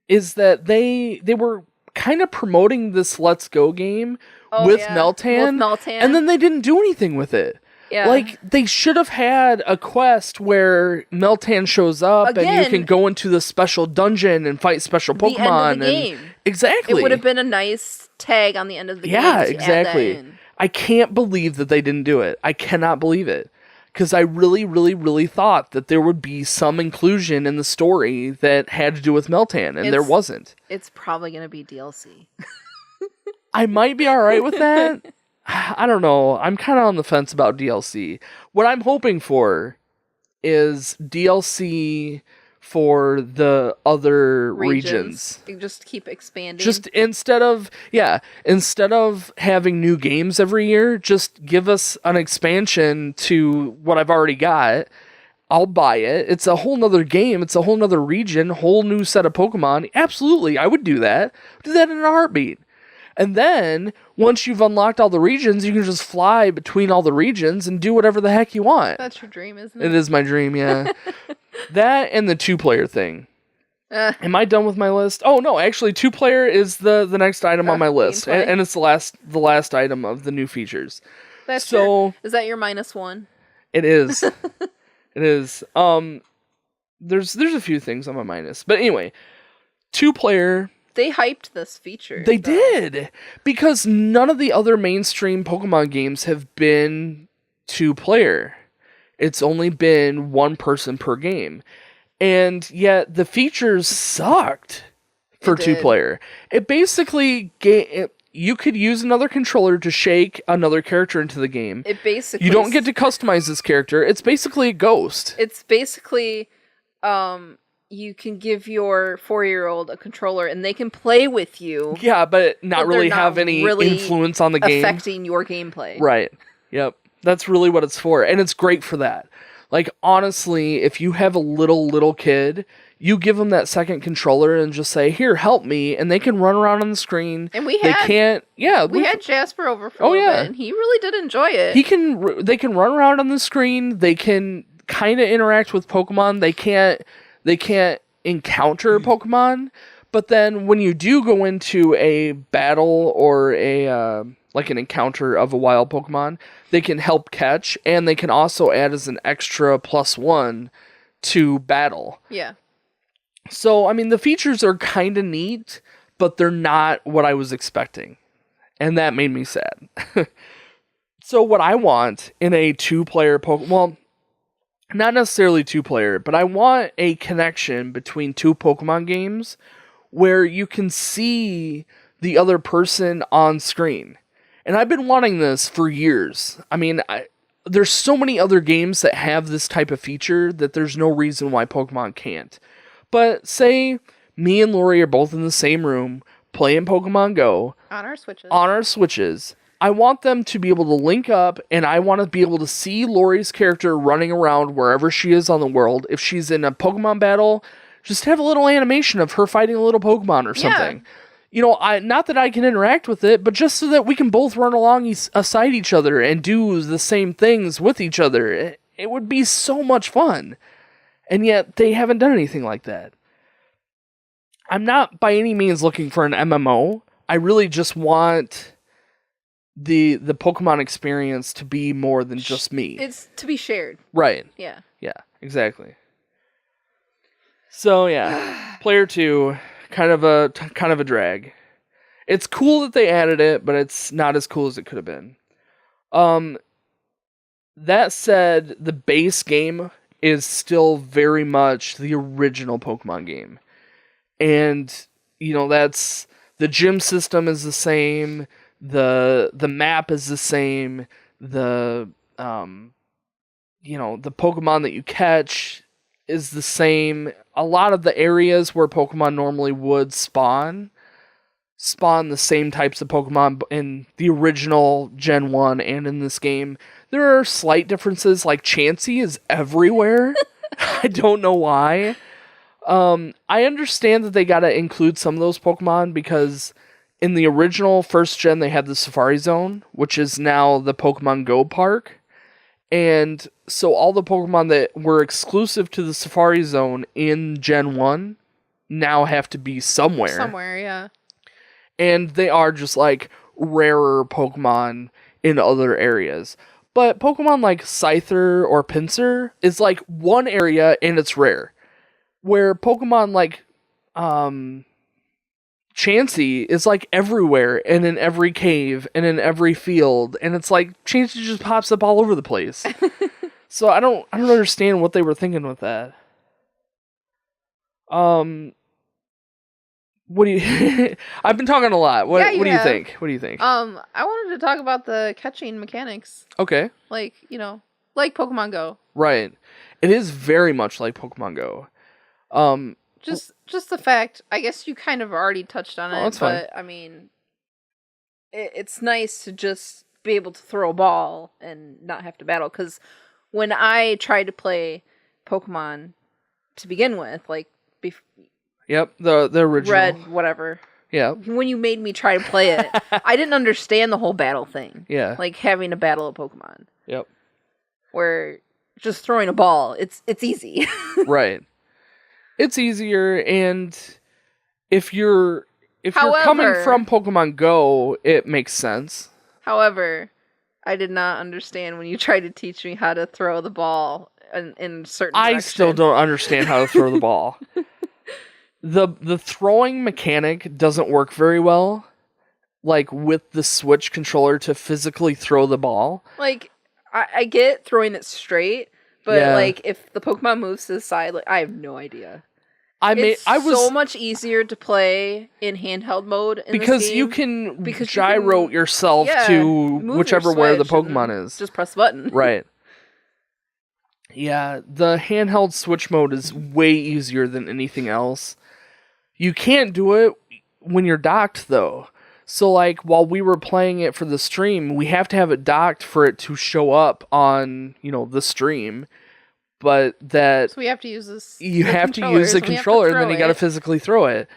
Speaker 1: is that they were kind of promoting this Let's Go game with Meltan, and then they didn't do anything with it.
Speaker 2: Yeah.
Speaker 1: Like, they should have had a quest where Meltan shows up and you can go into the special dungeon and fight special Pokemon.
Speaker 2: The end of the game.
Speaker 1: Exactly.
Speaker 2: It would have been a nice tag on the end of the game.
Speaker 1: Yeah, exactly. I can't believe that they didn't do it. I cannot believe it. Because I really, really, really thought that there would be some inclusion in the story that had to do with Meltan, and there wasn't.
Speaker 2: It's probably going to be DLC.
Speaker 1: I might be alright with that. I don't know. I'm kind of on the fence about DLC. What I'm hoping for is DLC for the other regions.
Speaker 2: You just keep expanding.
Speaker 1: Just instead of having new games every year, just give us an expansion to what I've already got. I'll buy it. It's a whole nother game. It's a whole nother region, whole new set of Pokemon. Absolutely, I would do that. Do that in a heartbeat. And then, once you've unlocked all the regions, you can just fly between all the regions and do whatever the heck you want.
Speaker 2: That's your dream, isn't it?
Speaker 1: It is my dream, yeah. That and the 2-player thing. Am I done with my list? Oh, no, actually, 2-player is the next item on my list. And it's the last item of the new features.
Speaker 2: That's true. Is that your -1?
Speaker 1: It is. It is. There's a few things on my minus. But anyway, 2-player...
Speaker 2: They hyped this feature.
Speaker 1: They did, because none of the other mainstream Pokemon games have been 2-player. It's only been one person per game. And yet the features sucked for 2-player. It basically you could use another controller to shake another character into the game. You don't get to customize this character. It's basically a ghost.
Speaker 2: It's basically you can give your 4-year-old a controller and they can play with you.
Speaker 1: Yeah, but not really have any influence on the game.
Speaker 2: Affecting your gameplay.
Speaker 1: Right. Yep. That's really what it's for. And it's great for that. Like, honestly, if you have a little kid, you give them that second controller and just say, here, help me. And they can run around on the screen.
Speaker 2: And we had Jasper over for a little bit, and he really did enjoy it.
Speaker 1: They can run around on the screen. They can kind of interact with Pokemon. They can't encounter Pokemon, but then when you do go into a battle or an encounter of a wild Pokemon, they can help catch, and they can also add as an extra +1 to battle.
Speaker 2: Yeah.
Speaker 1: So, I mean, the features are kind of neat, but they're not what I was expecting, and that made me sad. So what I want in a 2-player Pokemon... Well, not necessarily 2-player, but I want a connection between 2 Pokemon games where you can see the other person on screen. And I've been wanting this for years. I mean, there's so many other games that have this type of feature that there's no reason why Pokemon can't. But say me and Lori are both in the same room playing Pokemon Go
Speaker 2: On our Switches.
Speaker 1: on our Switches. I want them to be able to link up, and I want to be able to see Lori's character running around wherever she is on the world. If she's in a Pokemon battle, just have a little animation of her fighting a little Pokemon or something.
Speaker 2: Yeah.
Speaker 1: You know, not that I can interact with it, but just so that we can both run along aside each other and do the same things with each other. It would be so much fun. And yet, they haven't done anything like that. I'm not by any means looking for an MMO. I really just want the Pokemon experience to be more than just me.
Speaker 2: It's to be shared.
Speaker 1: Right.
Speaker 2: Yeah.
Speaker 1: Yeah, exactly. So yeah, Player 2, kind of a drag. It's cool that they added it, but it's not as cool as it could have been. That said, the base game is still very much the original Pokemon game. And, you know, that's the gym system is the same, the map is the same, the the Pokemon that you catch is the same. A lot of the areas where Pokemon normally would spawn the same types of Pokemon in the original Gen 1 and in this game. There are slight differences, like Chansey is everywhere. I don't know why. I understand that they gotta include some of those Pokemon because in the original first gen they had the Safari Zone, which is now the Pokemon Go Park. And so all the Pokemon that were exclusive to the Safari Zone in Gen 1 now have to be somewhere.
Speaker 2: Somewhere, yeah.
Speaker 1: And they are just like rarer Pokemon in other areas. But Pokemon like Scyther or Pinsir is like one area and it's rare. Where Pokemon like Chansey is like everywhere and in every cave and in every field, and it's like Chansey just pops up all over the place. So I don't understand what they were thinking with that. What do you I've been talking a lot. What do you think? What do you think?
Speaker 2: I wanted to talk about the catching mechanics.
Speaker 1: Okay.
Speaker 2: Like Pokemon Go.
Speaker 1: Right. It is very much like Pokemon Go.
Speaker 2: Just the fact, I guess you kind of already touched on it, but I mean, it's nice to just be able to throw a ball and not have to battle. Because when I tried to play Pokemon to begin with, like,
Speaker 1: yep, the original
Speaker 2: Red, whatever.
Speaker 1: Yeah.
Speaker 2: When you made me try to play it, I didn't understand the whole battle thing.
Speaker 1: Yeah.
Speaker 2: Like having to battle a Pokemon.
Speaker 1: Yep.
Speaker 2: Where just throwing a ball, it's easy.
Speaker 1: Right. It's easier, and if you're coming from Pokemon Go, it makes sense.
Speaker 2: However, I did not understand when you tried to teach me how to throw the ball in certain direction.
Speaker 1: I still don't understand how to throw the ball. The throwing mechanic doesn't work very well, like with the Switch controller to physically throw the ball.
Speaker 2: Like, I get throwing it straight, but like if the Pokemon moves to the side, like I have no idea. It's so much easier to play in handheld mode in
Speaker 1: because
Speaker 2: this game
Speaker 1: you can gyro yourself to whichever way the Pokemon is.
Speaker 2: Just press the button.
Speaker 1: Right. Yeah, the handheld Switch mode is way easier than anything else. You can't do it when you're docked, though. So, like, while we were playing it for the stream, we have to have it docked for it to show up on, the stream. But so
Speaker 2: we have to use this.
Speaker 1: You have to use the controller, and then you got to physically throw it.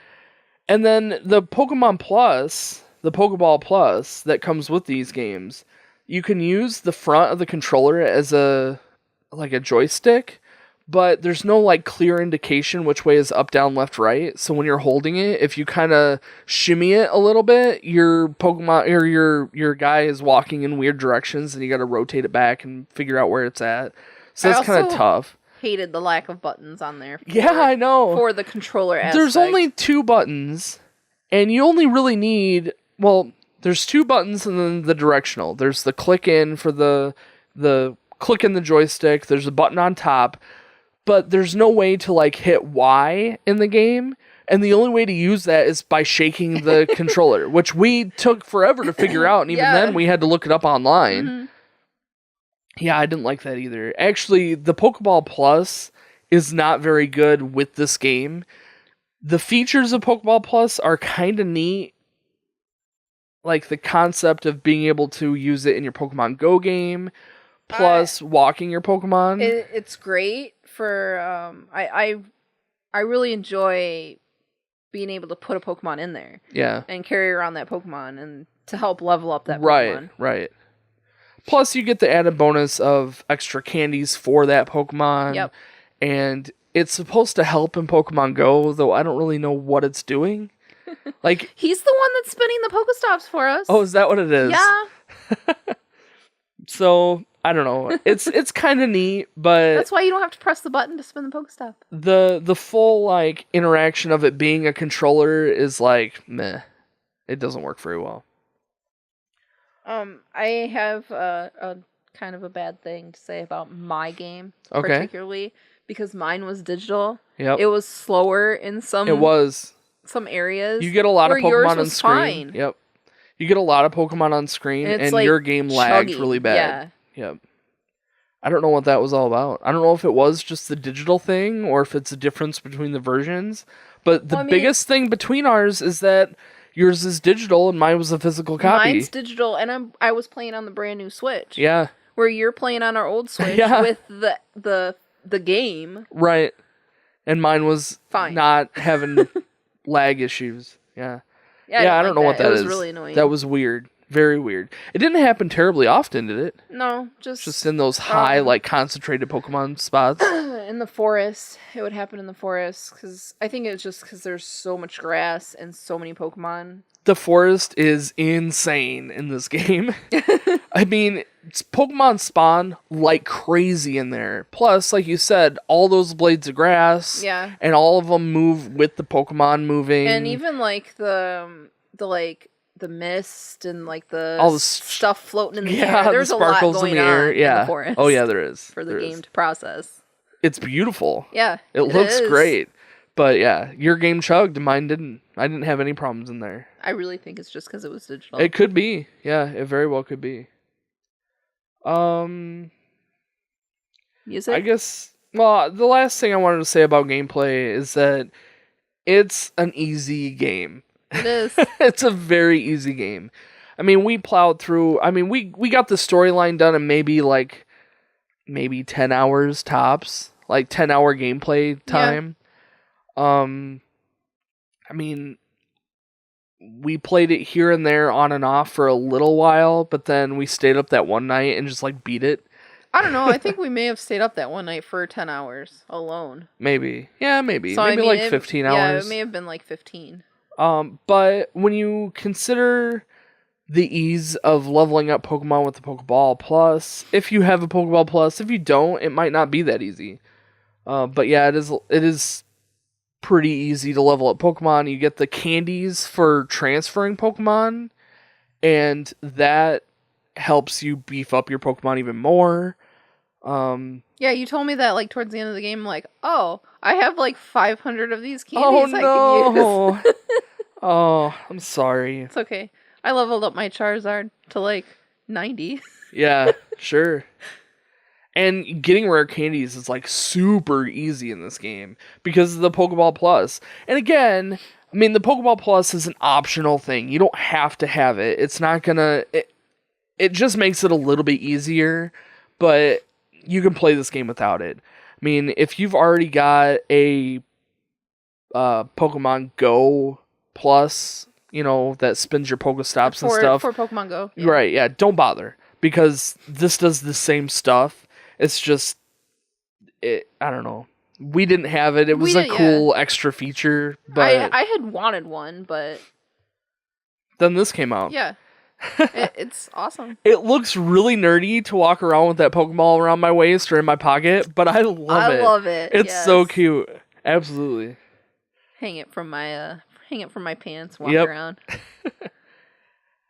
Speaker 1: And then the Pokemon Plus, the Pokeball Plus that comes with these games, you can use the front of the controller as a joystick, but there's no like clear indication which way is up, down, left, right. So when you're holding it, if you kind of shimmy it a little bit, your Pokemon or your guy is walking in weird directions, and you got to rotate it back and figure out where it's at. So that's kind of tough.
Speaker 2: Hated the lack of buttons on there.
Speaker 1: I know.
Speaker 2: For the controller aspect.
Speaker 1: There's only 2 buttons, and you only really need... Well, there's 2 buttons and then the directional. There's the click in for the click in the joystick. There's a button on top, but there's no way to like hit Y in the game. And the only way to use that is by shaking the controller, which we took forever to figure out. And even then, we had to look it up online. Mm-hmm. Yeah, I didn't like that either. Actually, the Pokeball Plus is not very good with this game The features of Pokeball Plus are kind of neat. Like the concept of being able to use it in your Pokemon Go game, plus walking your Pokemon.
Speaker 2: It's great for I really enjoy being able to put a Pokemon in there.
Speaker 1: Yeah.
Speaker 2: And carry around that Pokemon and to help level up that Pokemon.
Speaker 1: Right. Plus you get the added bonus of extra candies for that Pokemon.
Speaker 2: Yep.
Speaker 1: And it's supposed to help in Pokemon Go, though I don't really know what it's doing. Like
Speaker 2: he's the one that's spinning the Pokestops for us.
Speaker 1: Oh, is that what it is?
Speaker 2: Yeah.
Speaker 1: So I don't know. It's kind of neat, but
Speaker 2: that's why you don't have to press the button to spin the Pokestop.
Speaker 1: The full like interaction of it being a controller is like meh. It doesn't work very well.
Speaker 2: I have a kind of a bad thing to say about my game, particularly because mine was digital.
Speaker 1: Yep.
Speaker 2: It was slower in some.
Speaker 1: It was
Speaker 2: some areas.
Speaker 1: You get a lot of Pokemon on screen.
Speaker 2: Fine.
Speaker 1: Yep. You get a lot of Pokemon on screen, and like your game lagged really bad.
Speaker 2: Yeah.
Speaker 1: Yep. I don't know what that was all about. I don't know if it was just the digital thing or if it's a difference between the versions. But the biggest thing between ours is that yours is digital and mine was a physical copy.
Speaker 2: Mine's digital, and I was playing on the brand new Switch.
Speaker 1: Yeah.
Speaker 2: Where you're playing on our old Switch with the game.
Speaker 1: Right. And mine was
Speaker 2: fine.
Speaker 1: Not having lag issues. Yeah.
Speaker 2: Yeah,
Speaker 1: I don't know what that is.
Speaker 2: It was really annoying.
Speaker 1: That was weird. Very weird. It didn't happen terribly often, did it?
Speaker 2: No, just
Speaker 1: in those high, like, concentrated Pokemon spots.
Speaker 2: In the forest. It would happen in the forest, because I think it's just because there's so much grass and so many Pokemon.
Speaker 1: The forest is insane in this game. I mean, Pokemon spawn like crazy in there. Plus, like you said, all those blades of grass.
Speaker 2: Yeah.
Speaker 1: And all of them move with the Pokemon moving.
Speaker 2: And even, like, the mist and like all the stuff floating in the air. There's a lot going on in the forest.
Speaker 1: Oh yeah, there is.
Speaker 2: For the game to process.
Speaker 1: It's beautiful.
Speaker 2: Yeah.
Speaker 1: It looks great. But yeah, your game chugged, mine didn't. I didn't have any problems in there.
Speaker 2: I really think it's just because it was digital.
Speaker 1: It could be. Yeah, it very well could be.
Speaker 2: Music?
Speaker 1: I guess, well, the last thing I wanted to say about gameplay is that it's an easy game.
Speaker 2: It is.
Speaker 1: It's a very easy game. I mean, we plowed through. I mean, we got the storyline done in maybe 10 hours tops, like 10-hour gameplay time. Yeah. I mean, we played it here and there on and off for a little while, but then we stayed up that one night and just like beat it.
Speaker 2: I don't know. I think we may have stayed up that one night for 10 hours alone.
Speaker 1: Maybe. Yeah, maybe.
Speaker 2: So,
Speaker 1: maybe like 15 hours.
Speaker 2: Yeah, it may have been like 15.
Speaker 1: But when you consider the ease of leveling up Pokemon with the Pokeball Plus, if you have a Pokeball Plus, if you don't, it might not be that easy. But yeah, it is pretty easy to level up Pokemon. You get the candies for transferring Pokemon, and that helps you beef up your Pokemon even more.
Speaker 2: Yeah, you told me that like towards the end of the game, like, oh, I have like 500 of these candies I can use.
Speaker 1: Oh, I'm sorry.
Speaker 2: It's okay. I leveled up my Charizard to like 90.
Speaker 1: Yeah, sure. And getting rare candies is like super easy in this game because of the Pokeball Plus. And again, I mean, the Pokeball Plus is an optional thing. You don't have to have it. It's not gonna... It just makes it a little bit easier, but you can play this game without it. I mean, if you've already got a Pokemon Go Plus, that spins your Pokestops and stuff.
Speaker 2: For Pokemon Go.
Speaker 1: Yeah. Right, yeah, don't bother. Because this does the same stuff. It's just... I don't know. We didn't have it. It was a cool extra feature, but...
Speaker 2: I had wanted one, but...
Speaker 1: Then this came out.
Speaker 2: Yeah. It's awesome.
Speaker 1: It looks really nerdy to walk around with that Pokeball around my waist or in my pocket, but I love it.
Speaker 2: I love it.
Speaker 1: It's so cute. Absolutely.
Speaker 2: Hang it from my pants, walk around.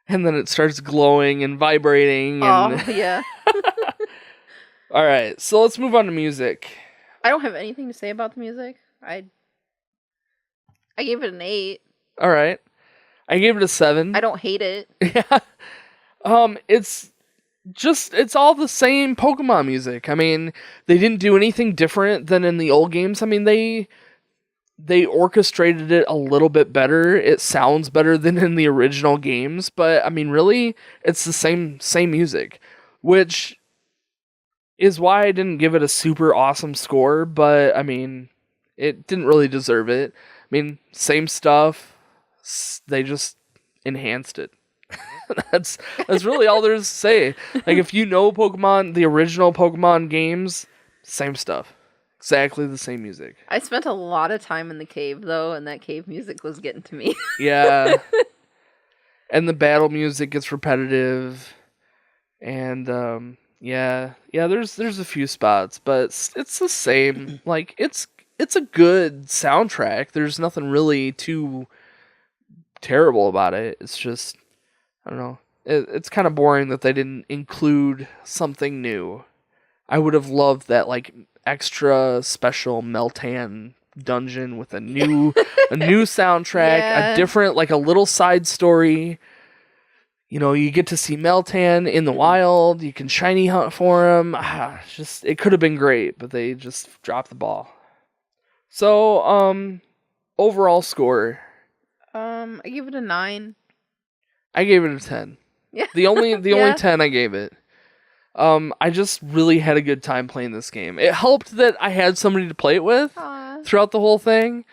Speaker 1: And then it starts glowing and vibrating. And...
Speaker 2: Oh, yeah.
Speaker 1: All right, so let's move on to music.
Speaker 2: I don't have anything to say about the music. I gave it an 8.
Speaker 1: All right. I gave it a 7.
Speaker 2: I don't hate it.
Speaker 1: Yeah. It's all the same Pokemon music. I mean, they didn't do anything different than in the old games. I mean, they orchestrated it a little bit better. It sounds better than in the original games, but I mean, really, it's the same music, which is why I didn't give it a super awesome score, but I mean, it didn't really deserve it. I mean, same stuff, they just enhanced it. That's really all there is to say. Like, if you know Pokemon, the original Pokemon games, same stuff. Exactly the same music.
Speaker 2: I spent a lot of time in the cave, though, and that cave music was getting to me.
Speaker 1: Yeah. And the battle music gets repetitive. And, yeah, there's a few spots, but it's the same. Like, it's a good soundtrack. There's nothing really too terrible about it. It's just, I don't know. It's kind of boring that they didn't include something new. I would have loved that, like, extra special Meltan dungeon with a new soundtrack, a different, like, a little side story. You know, you get to see Meltan in the wild. You can shiny hunt for him. It could have been great, but they just dropped the ball. So, overall score.
Speaker 2: I give it a 9.
Speaker 1: I gave it a 10.
Speaker 2: Yeah.
Speaker 1: The only 10 I gave it. I just really had a good time playing this game. It helped that I had somebody to play it with throughout the whole thing.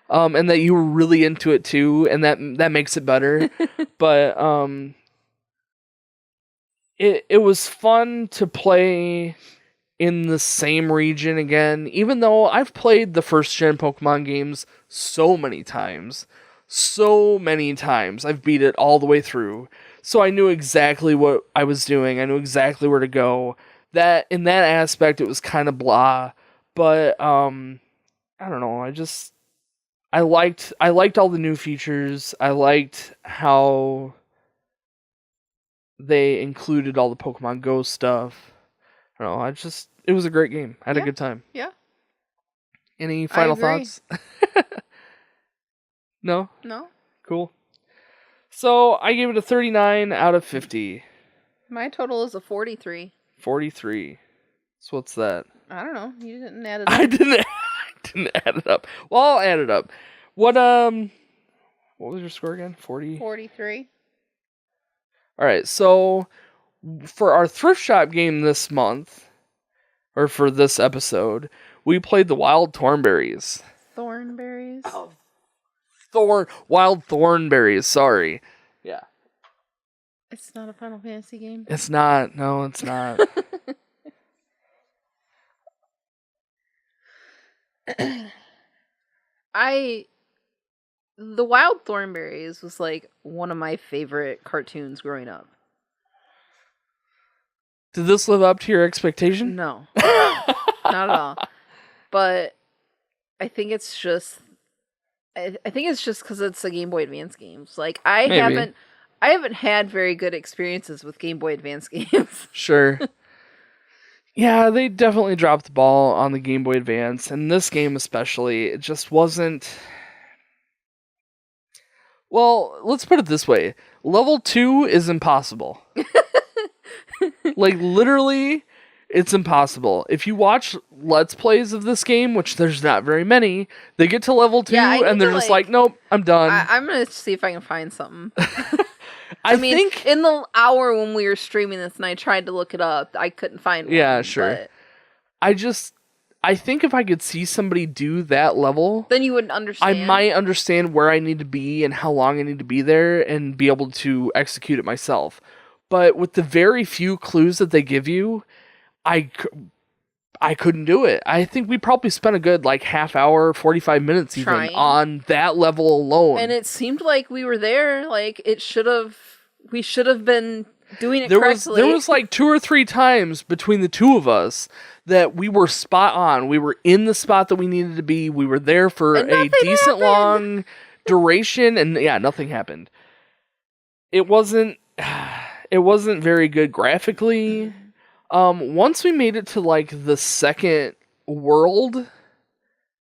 Speaker 1: And that you were really into it too, and that makes it better. But it was fun to play in the same region again, even though I've played the first gen Pokemon games so many times. I've beat it all the way through. So I knew exactly what I was doing. I knew exactly where to go. That in that aspect it was kind of blah, but I don't know. I liked all the new features. I liked how they included all the Pokemon Go stuff. I don't know. It was a great game. I had a good time.
Speaker 2: Yeah.
Speaker 1: Any final thoughts? No?
Speaker 2: No.
Speaker 1: Cool. So I gave it a 39 out of 50.
Speaker 2: My total is a 43.
Speaker 1: 43. So what's that?
Speaker 2: I don't know. You didn't add it up.
Speaker 1: I didn't add it up. Well, I'll add it up. What was your score again? 40?
Speaker 2: 43.
Speaker 1: All right. So for our Thrift Shop game this month, or for this episode, we played the Wild Thornberries.
Speaker 2: Thornberries?
Speaker 1: Oh. Wild Thornberries, sorry. Yeah.
Speaker 2: It's not a Final Fantasy game?
Speaker 1: It's not. No, it's not.
Speaker 2: The Wild Thornberries was like one of my favorite cartoons growing up.
Speaker 1: Did this live up to your expectation?
Speaker 2: No. Not at all. But I think it's just because it's a Game Boy Advance games. Like I haven't had very good experiences with Game Boy Advance games.
Speaker 1: Sure. Yeah, they definitely dropped the ball on the Game Boy Advance, and this game especially, it just wasn't. Well, let's put it this way. Level 2 is impossible. Like, literally, it's impossible. If you watch Let's Plays of this game, which there's not very many, they get to level 2, and they're just like, nope, I'm done.
Speaker 2: I'm going to see if I can find something.
Speaker 1: I think
Speaker 2: in the hour when we were streaming this and I tried to look it up, I couldn't find one.
Speaker 1: Yeah, sure. I think if I could see somebody do that level,
Speaker 2: then you would understand.
Speaker 1: I might understand where I need to be and how long I need to be there and be able to execute it myself. But with the very few clues that they give you, I couldn't do it. I think we probably spent a good half hour, 45 minutes even on that level alone.
Speaker 2: And it seemed like we were there. Like we should have been doing it correctly.
Speaker 1: There was 2 or 3 times between the two of us that we were spot on. We were in the spot that we needed to be. We were there for a decent long duration, and yeah, nothing happened. It wasn't very good graphically. Once we made it to the second world,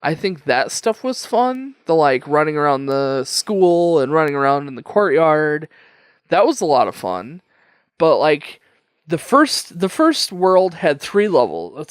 Speaker 1: I think that stuff was fun. The running around the school and running around in the courtyard. That was a lot of fun. But the first world had 3 levels.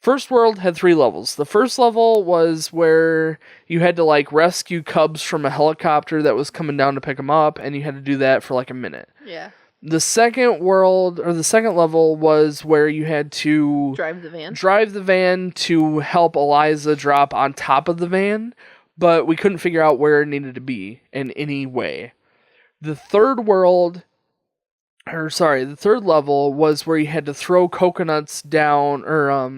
Speaker 1: First world had 3 levels. The first level was where you had to like rescue cubs from a helicopter that was coming down to pick them up, and you had to do that for like a minute.
Speaker 2: Yeah.
Speaker 1: The second world, or the second level, was where you had to
Speaker 2: drive the van
Speaker 1: to help Eliza drop on top of the van, but we couldn't figure out where it needed to be in any way. The third level was where you had to throw coconuts down, or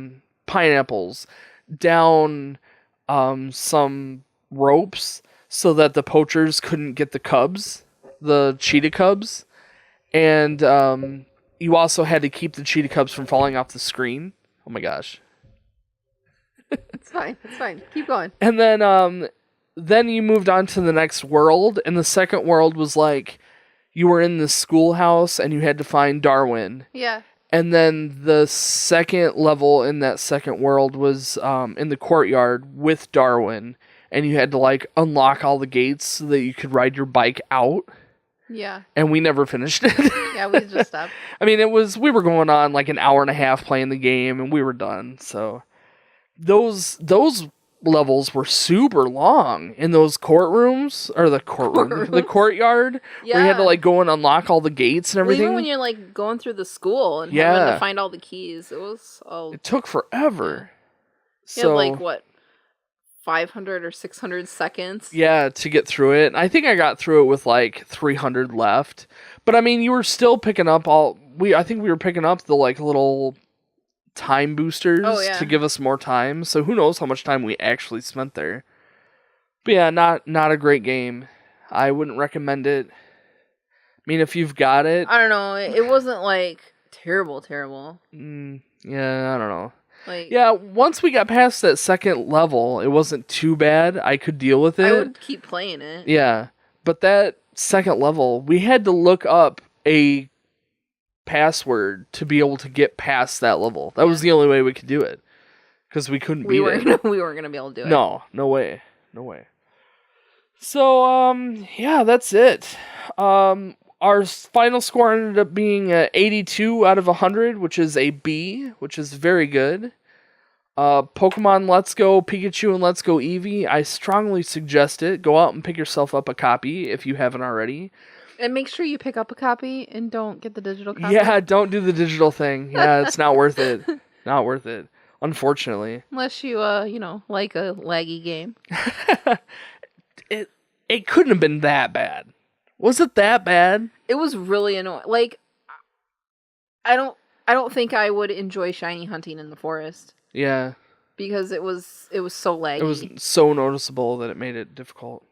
Speaker 1: pineapples down some ropes so that the poachers couldn't get the cubs, the cheetah cubs. And you also had to keep the cheetah cubs from falling off the screen. Oh my gosh.
Speaker 2: It's fine. Keep going.
Speaker 1: And then you moved on to the next world, and the second world was like you were in the schoolhouse and you had to find Darwin.
Speaker 2: Yeah.
Speaker 1: And then the second level in that second world was in the courtyard with Darwin, and you had to like unlock all the gates so that you could ride your bike out.
Speaker 2: Yeah.
Speaker 1: And we never finished it.
Speaker 2: Yeah, we just stopped.
Speaker 1: I mean, we were going on like an hour and a half playing the game, and we were done. So those levels were super long in those courtrooms, or the courtyard,
Speaker 2: Yeah.
Speaker 1: where you had to like go and unlock all the gates and everything.
Speaker 2: Well, even when you're like going through the school and having to find all the keys, it
Speaker 1: took forever.
Speaker 2: You had like what, 500 or 600 seconds?
Speaker 1: Yeah, to get through it. I think I got through it with like 300 left. But I mean, you were still picking up I think we were picking up the like little time boosters to give us more time. So who knows how much time we actually spent there. But yeah, not a great game. I wouldn't recommend it. I mean, if you've got it,
Speaker 2: I don't know. It wasn't like terrible.
Speaker 1: Yeah, I don't know.
Speaker 2: Like,
Speaker 1: yeah, once we got past that second level, it wasn't too bad. I could deal with it.
Speaker 2: I would keep playing it.
Speaker 1: Yeah, but that second level, we had to look up a password to be able to get past that level. That was the only way we could do it, because we couldn't beat it.
Speaker 2: We weren't gonna be able to do it.
Speaker 1: No way. So, yeah, that's it. Our final score ended up being 82 out of 100, which is a B, which is very good. Pokemon Let's Go Pikachu and Let's Go Eevee, I strongly suggest it. Go out and pick yourself up a copy if you haven't already.
Speaker 2: And make sure you pick up a copy and don't get the digital copy.
Speaker 1: Yeah, don't do the digital thing. Yeah, it's not worth it. Not worth it, unfortunately.
Speaker 2: Unless you, like a laggy game.
Speaker 1: It couldn't have been that bad. Was it that bad?
Speaker 2: It was really annoying. Like, I don't think I would enjoy shiny hunting in the forest.
Speaker 1: Yeah.
Speaker 2: Because it was so laggy.
Speaker 1: It was so noticeable that it made it difficult.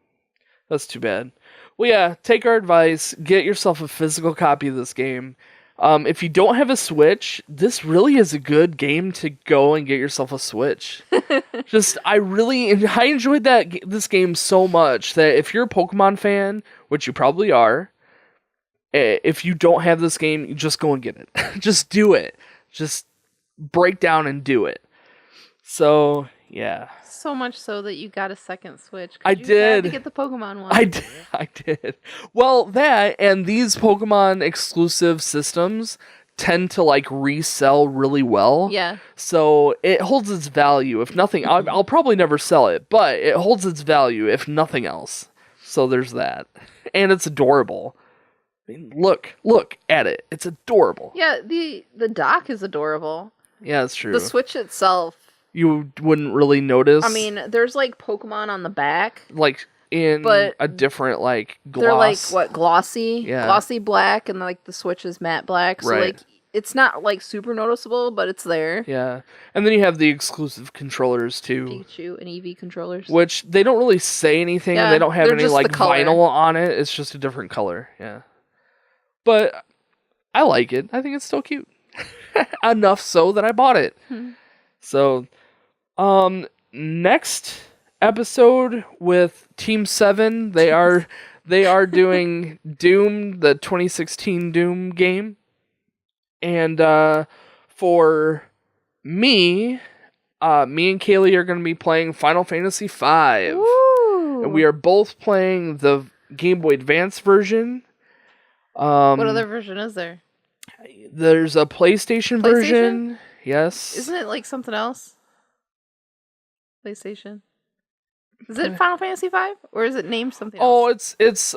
Speaker 1: That's too bad. Well, yeah, take our advice. Get yourself a physical copy of this game. If you don't have a Switch, this really is a good game to go and get yourself a Switch. I enjoyed this game so much that if you're a Pokemon fan, which you probably are, if you don't have this game, you just go and get it. Just do it. Just break down and do it. So, yeah.
Speaker 2: So much so that you got a second Switch.
Speaker 1: I did.
Speaker 2: Had to get the Pokemon one.
Speaker 1: I did. Well, that and these Pokemon exclusive systems tend to like resell really well.
Speaker 2: Yeah.
Speaker 1: So it holds its value. If nothing, I'll probably never sell it, but it holds its value if nothing else. So there's that. And it's adorable. I mean, look at it. It's adorable.
Speaker 2: Yeah, the dock is adorable.
Speaker 1: Yeah, that's true.
Speaker 2: The Switch itself,
Speaker 1: you wouldn't really notice.
Speaker 2: I mean, there's like Pokemon on the back.
Speaker 1: Like in a different like gloss.
Speaker 2: They're like what, glossy?
Speaker 1: Yeah.
Speaker 2: Glossy black, and like the Switch is matte black. So
Speaker 1: right.
Speaker 2: like it's not like super noticeable, but it's there.
Speaker 1: Yeah. And then you have the exclusive controllers too.
Speaker 2: Pikachu and Eevee controllers.
Speaker 1: Which they don't really say anything.
Speaker 2: Yeah,
Speaker 1: they don't have any like
Speaker 2: color.
Speaker 1: vinyl on it. It's just a different color. Yeah. But I like it. I think it's still cute. Enough so that I bought it. So, next episode with Team 7, they are doing Doom, the 2016 Doom game. And for me and Kaylee are going to be playing Final Fantasy V.
Speaker 2: Ooh.
Speaker 1: And we are both playing the Game Boy Advance version.
Speaker 2: What other version is there?
Speaker 1: There's a PlayStation version, Yes.
Speaker 2: Isn't it like something else? PlayStation. Is it Final Fantasy V? Or is it named something else?
Speaker 1: Oh, it's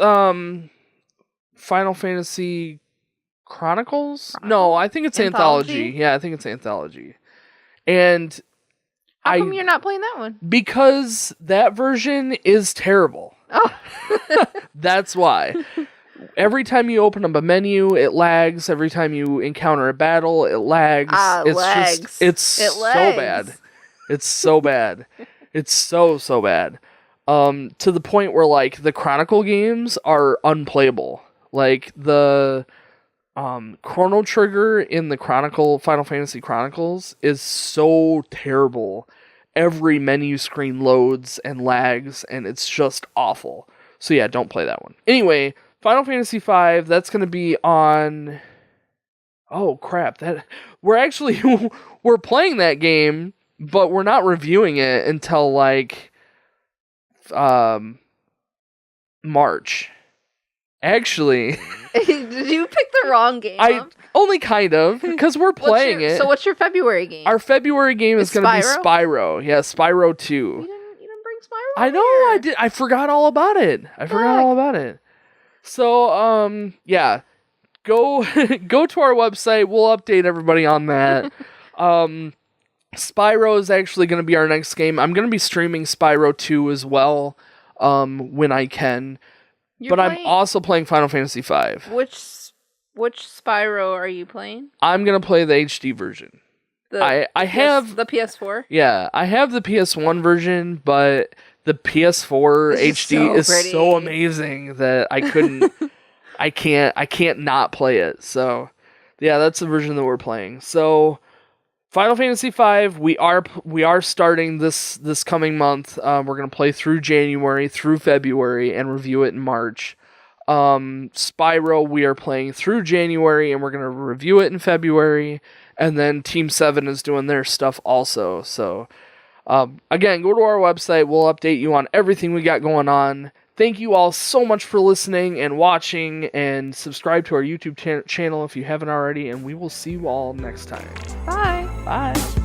Speaker 1: Final Fantasy Chronicles? No, I think it's Anthology. Yeah, I think it's Anthology. And
Speaker 2: how come you're not playing that one?
Speaker 1: Because that version is terrible.
Speaker 2: Oh.
Speaker 1: That's why. Every time you open up a menu, it lags. Every time you encounter a battle, it lags. It's so bad. It's so bad. It's so bad. To the point where like the Chronicle games are unplayable. Like the Chrono Trigger in the Final Fantasy Chronicles is so terrible. Every menu screen loads and lags, and it's just awful. So yeah, don't play that one. Anyway, Final Fantasy V, that's going to be on... Oh, crap. We're playing that game, but we're not reviewing it until, like, March. Actually...
Speaker 2: Did you pick the wrong game?
Speaker 1: Only kind of, because we're playing it.
Speaker 2: So what's your February game?
Speaker 1: Our February game is going to be Spyro. Yeah, Spyro 2.
Speaker 2: You didn't bring Spyro
Speaker 1: I know, I did. I forgot all about it. So, yeah. Go to our website. We'll update everybody on that. Spyro is actually going to be our next game. I'm going to be streaming Spyro 2 as well when I can. I'm also playing Final Fantasy V.
Speaker 2: Which Spyro are you playing?
Speaker 1: I'm going to play the HD version. I have
Speaker 2: the PS4?
Speaker 1: Yeah, I have the PS1 version, but the PS4 HD is so amazing that I can't not play it. So, yeah, that's the version that we're playing. So, Final Fantasy V, we are starting this coming month. We're going to play through January, through February, and review it in March. Spyro, we are playing through January, and we're going to review it in February. And then Team 7 is doing their stuff also. So, again, go to our website. We'll update you on everything we got going on. Thank you all so much for listening and watching, and subscribe to our YouTube channel if you haven't already, and we will see you all next time.
Speaker 2: Bye.
Speaker 1: Bye.